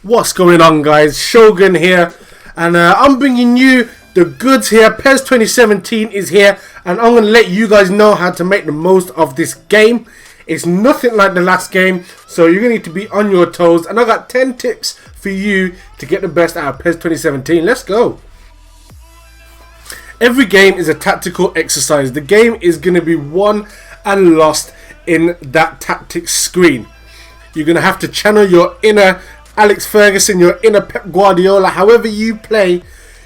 What's going on, guys? Shogun here, and I'm bringing you the goods here. PES 2017 is here, and I'm going to let you guys know how to make the most of this game. It's nothing like the last game, so you're going to need to be on your toes, and I got 10 tips for you to get the best out of PES 2017. Let's go. Every game is a tactical exercise. The game is going to be won and lost in that tactics screen. You're going to have to channel your inner Alex Ferguson, your inner Pep Guardiola. However you play,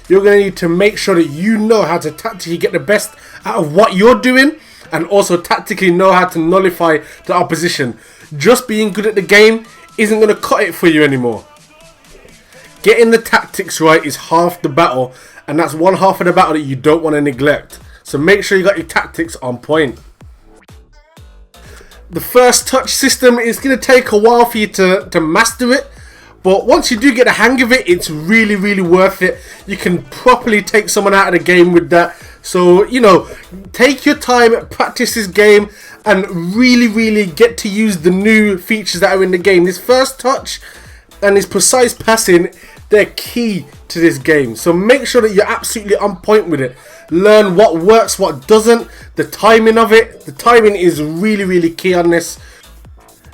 you're going to need to make sure that you know how to tactically get the best out of what you're doing, and also tactically know how to nullify the opposition. Just being good at the game isn't going to cut it for you anymore. Getting the tactics right is half the battle, and that's one half of the battle that you don't want to neglect. So make sure you got your tactics on point. The first touch system is going to take a while for you to master it, but once you do get the hang of it, it's really worth it. You can properly take someone out of the game with that. So, you know, take your time, practice this game, and really get to use the new features that are in the game. This first touch and this precise passing, they're key to this game. So make sure that you're absolutely on point with it. Learn what works, what doesn't, the timing of it. The timing is really key on this.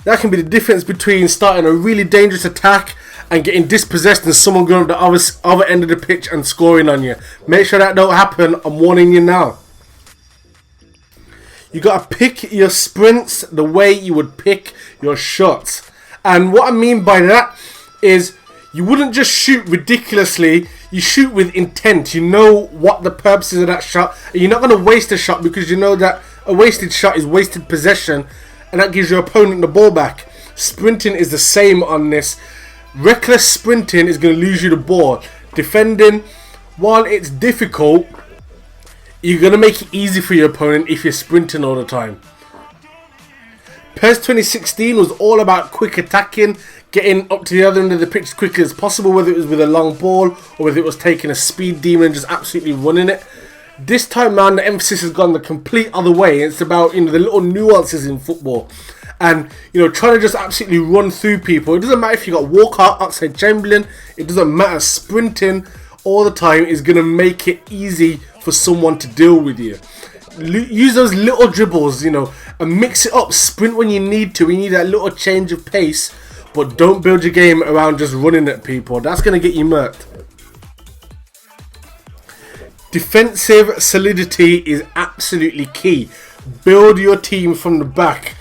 That can be the difference between starting a really dangerous attack and getting dispossessed and someone going up the other end of the pitch and scoring on you. Make sure that don't happen. I'm warning you now. You got to pick your sprints the way you would pick your shots. And what I mean by that is you wouldn't just shoot ridiculously. You shoot with intent. You know what the purposes of that shot. And you're not going to waste a shot, because you know that a wasted shot is wasted possession, and that gives your opponent the ball back. Sprinting is the same on this. Reckless sprinting is going to lose you the ball. Defending, while it's difficult, you're going to make it easy for your opponent if you're sprinting all the time. PES 2016 was all about quick attacking, getting up to the other end of the pitch as quickly as possible, whether it was with a long ball or whether it was taking a speed demon and just absolutely running it. This time around, the emphasis has gone the complete other way. It's about, you know, the little nuances in football, and, you know, trying to just absolutely run through people. It doesn't matter if you got Walker, Oxlade-Chamberlain. It doesn't matter. Sprinting all the time is going to make it easy for someone to deal with you. Use those little dribbles, you know, and mix it up. Sprint when you need to. You need that little change of pace, but don't build your game around just running at people. That's going to get you murked. Defensive solidity is absolutely key. Build your team from the back.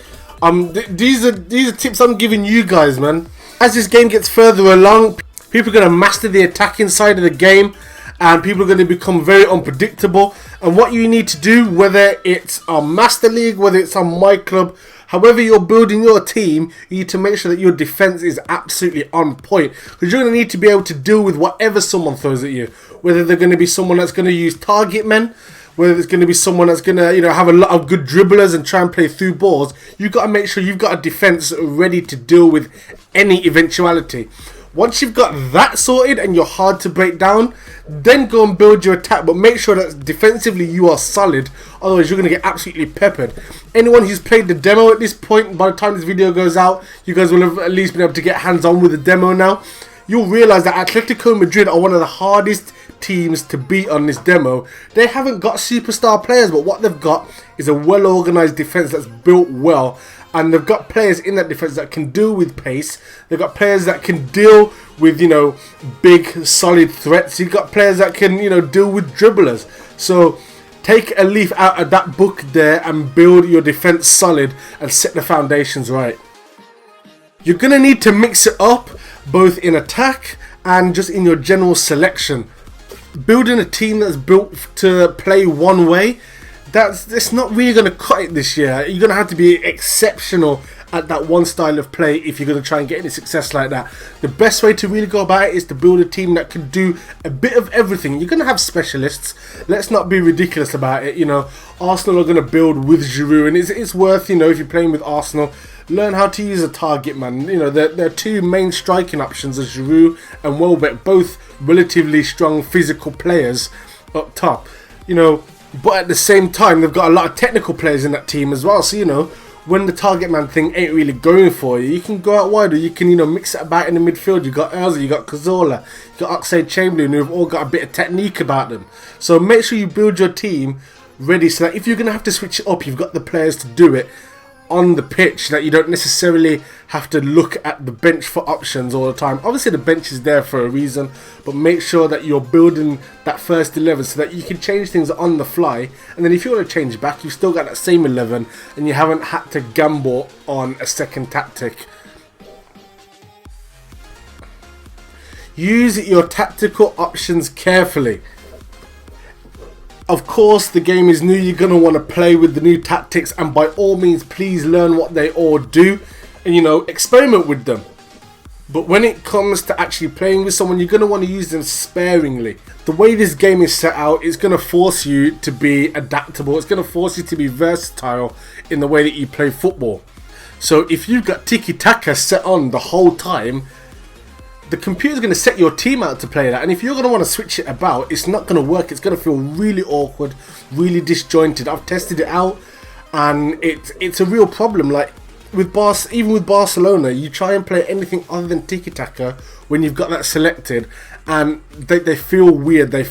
These are tips I'm giving you guys, man. As this game gets further along, people are going to master the attacking side of the game, and people are going to become very unpredictable. And what you need to do, whether it's on Master League, whether it's on myClub, however you're building your team, you need to make sure that your defense is absolutely on point, because you're going to need to be able to deal with whatever someone throws at you. Whether they're going to be someone that's going to use target men, whether it's going to be someone that's going to, you know, have a lot of good dribblers and try and play through balls. You've got to make sure you've got a defense ready to deal with any eventuality. Once you've got that sorted and you're hard to break down, then go and build your attack, but make sure that defensively you are solid, otherwise you're going to get absolutely peppered. Anyone who's played the demo at this point, by the time this video goes out, you guys will have at least been able to get hands on with the demo now. You'll realise that Atletico Madrid are one of the hardest teams to beat on this demo. They haven't got superstar players, but what they've got is a well organised defence that's built well, and they've got players in that defence that can deal with pace. They've got players that can deal with, you know, big solid threats. You've got players that can, you know, deal with dribblers. So take a leaf out of that book there and build your defence solid and set the foundations right. You're going to need to mix it up, both in attack and just in your general selection. Building a team that's built to play one way, it's not really going to cut it this year. You're going to have to be exceptional at that one style of play if you're going to try and get any success like that. The best way to really go about it is to build a team that can do a bit of everything. You're going to have specialists. Let's not be ridiculous about it. You know, Arsenal are going to build with Giroud, and it's worth, you know, if you're playing with Arsenal, learn how to use a target man. You know, there are two main striking options, as Giroud and Welbeck, both relatively strong physical players up top. You know, but at the same time, they've got a lot of technical players in that team as well. So, you know, when the target man thing ain't really going for you, you can go out wide, or you can, you know, mix it about in the midfield. You got Ozil, you got Cazorla, you got Oxlade-Chamberlain, who've all got a bit of technique about them. So make sure you build your team ready so that if you're going to have to switch it up, you've got the players to do it on the pitch, that you don't necessarily have to look at the bench for options all the time. Obviously the bench is there for a reason, but make sure that you're building that first 11 so that you can change things on the fly, and then if you want to change back, you've still got that same 11 and you haven't had to gamble on a second tactic. Use your tactical options carefully. Of course, the game is new, you're going to want to play with the new tactics, and by all means, please learn what they all do and, you know, experiment with them. But when it comes to actually playing with someone, you're going to want to use them sparingly. The way this game is set out, it's going to force you to be adaptable. It's going to force you to be versatile in the way that you play football. So if you've got tiki-taka set on the whole time, the computer's going to set your team out to play that, and if you're going to want to switch it about, it's not going to work. It's going to feel really awkward, really disjointed. I've tested it out and it's a real problem. Like even with Barcelona, you try and play anything other than tiki-taka when you've got that selected, and they feel weird. They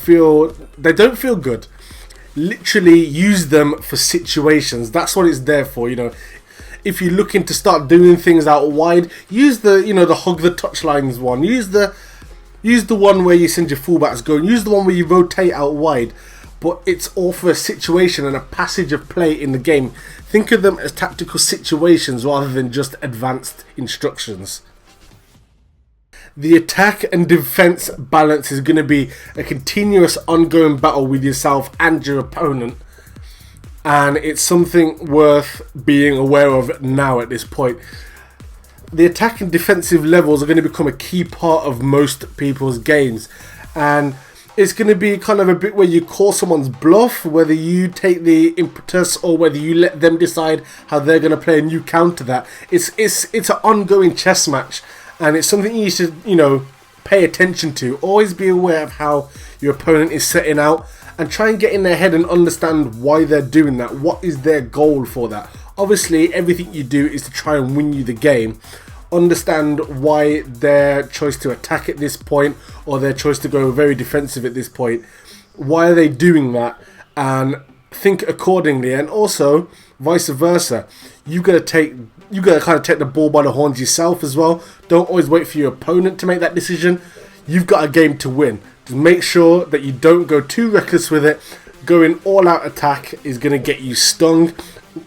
don't feel good. Literally use them for situations. That's what it's there for, you know. If you're looking to start doing things out wide, use the, you know, the hug the touchlines one. Use the one where you send your fullbacks going. Use the one where you rotate out wide. But it's all for a situation and a passage of play in the game. Think of them as tactical situations rather than just advanced instructions. The attack and defense balance is going to be a continuous ongoing battle with yourself and your opponent. And it's something worth being aware of now at this point. The attack and defensive levels are going to become a key part of most people's games. And it's going to be kind of a bit where you call someone's bluff, whether you take the impetus or whether you let them decide how they're going to play and you counter that. It's an ongoing chess match, and it's something you should, you know, pay attention to. Always be aware of how your opponent is setting out, and try and get in their head and understand why they're doing that. What is their goal for that? Obviously, everything you do is to try and win you the game. Understand why their choice to attack at this point, or their choice to go very defensive at this point. Why are they doing that? And think accordingly. And also, vice versa. You gotta kind of take the ball by the horns yourself as well. Don't always wait for your opponent to make that decision. You've got a game to win. Just make sure that you don't go too reckless with it. Going all out attack is going to get you stung.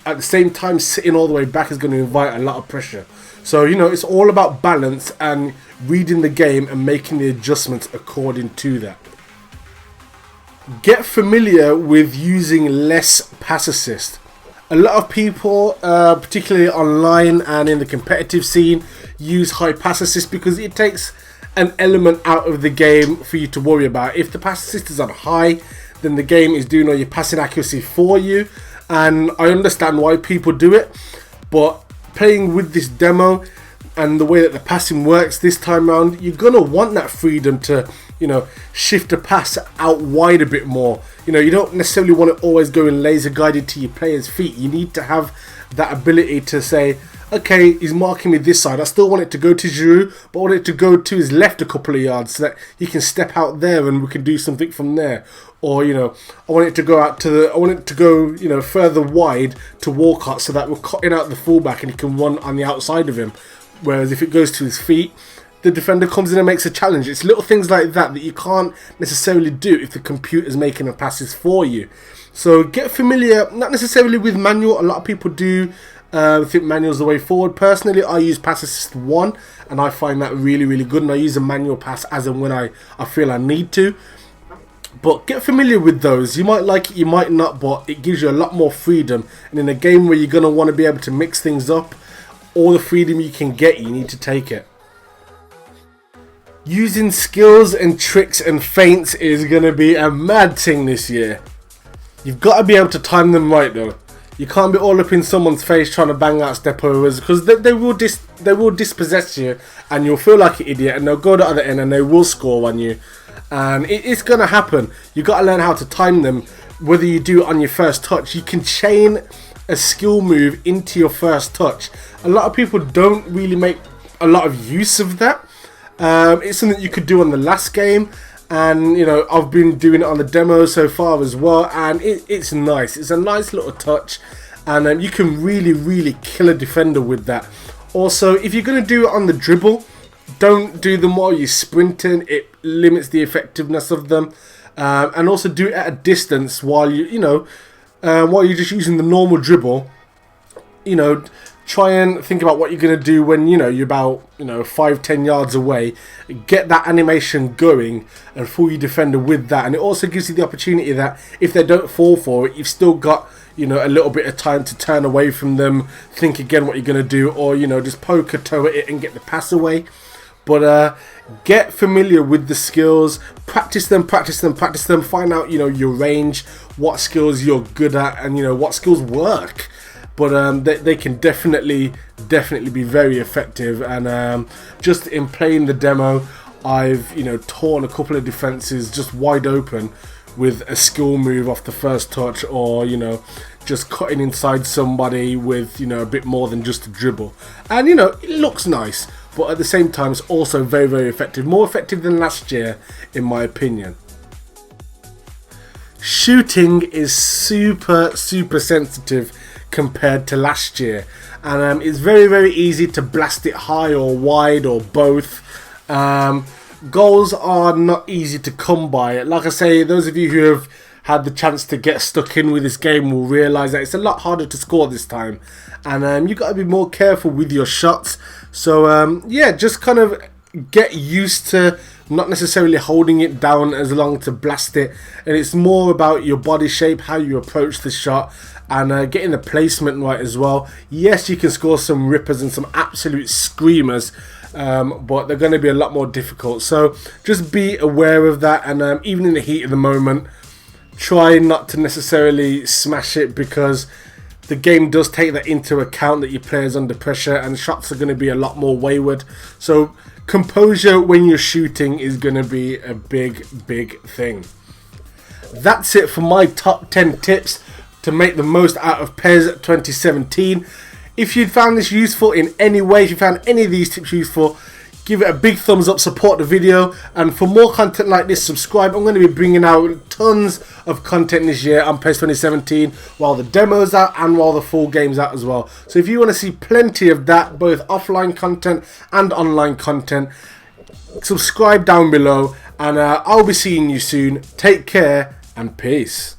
At the same time, sitting all the way back is going to invite a lot of pressure. So, you know, it's all about balance and reading the game and making the adjustments according to that. Get familiar with using less pass assist. A lot of people, particularly online and in the competitive scene, use high pass assist because it takes an element out of the game for you to worry about. If the pass assist is on high, then the game is doing all your passing accuracy for you, and I understand why people do it, but playing with this demo and the way that the passing works this time around, you're gonna want that freedom to, you know, shift a pass out wide a bit more. You know, you don't necessarily want to always go in laser guided to your player's feet. You need to have that ability to say, okay, he's marking me this side. I still want it to go to Giroud, but I want it to go to his left a couple of yards so that he can step out there and we can do something from there. Or, you know, I want it to go out to I want it to go, you know, further wide to Walcott so that we're cutting out the fullback and he can run on the outside of him. Whereas if it goes to his feet, the defender comes in and makes a challenge. It's little things like that that you can't necessarily do if the computer's making the passes for you. So get familiar, not necessarily with manual. A lot of people do think manual's the way forward. Personally, I use Pass Assist 1 and I find that really, really good, and I use a manual pass as and when I feel I need to. But get familiar with those. You might like it, you might not, but it gives you a lot more freedom. And in a game where you're going to want to be able to mix things up, all the freedom you can get, you need to take it. Using skills and tricks and feints is going to be a mad thing this year. You've got to be able to time them right though. You can't be all up in someone's face trying to bang out step overs, because they will dispossess you and you'll feel like an idiot, and they'll go the other end and they will score on you. And it's going to happen. You've got to learn how to time them. whether you do it on your first touch, you can chain a skill move into your first touch. A lot of people don't really make a lot of use of that. It's something you could do on the last game, and you know, I've been doing it on the demo so far as well, and it's nice. It's a nice little touch, and you can really kill a defender with that. Also, if you're going to do it on the dribble, don't do them while you're sprinting. It limits the effectiveness of them. And also do it at a distance while while you're just using the normal dribble. You know, try and think about what you're going to do when you're about 5-10 yards away. Get that animation going and fool your defender with that. And it also gives you the opportunity that if they don't fall for it, you've still got a little bit of time to turn away from them, think again what you're going to do, or just poke a toe at it and get the pass away. But get familiar with the skills, practice them, find out your range, what skills you're good at, and what skills work. But they can definitely be very effective. And just in playing the demo, I've torn a couple of defenses just wide open with a skill move off the first touch, or just cutting inside somebody with a bit more than just a dribble. And it looks nice, but at the same time it's also very effective, more effective than last year in my opinion. Shooting is super sensitive compared to last year, and it's very easy to blast it high or wide or both. Goals are not easy to come by. Like I say, those of you who have had the chance to get stuck in with this game will realise that it's a lot harder to score this time, and you've got to be more careful with your shots. So yeah, just kind of get used to not necessarily holding it down as long to blast it, and it's more about your body shape, how you approach the shot, and getting the placement right as well. Yes, you can score some rippers and some absolute screamers, but they're going to be a lot more difficult. So just be aware of that, and even in the heat of the moment, try not to necessarily smash it, because the game does take that into account, that your player's under pressure and shots are going to be a lot more wayward. So composure when you're shooting is going to be a big thing. That's it for my top 10 tips to make the most out of PES 2017. If you found this useful in any way, if you found any of these tips useful, give it a big thumbs up, support the video, and for more content like this, subscribe. I'm going to be bringing out tons of content this year on PES 2017 while the demo's out and while the full game's out as well. So if you want to see plenty of that, both offline content and online content, subscribe down below, and I'll be seeing you soon. Take care and peace.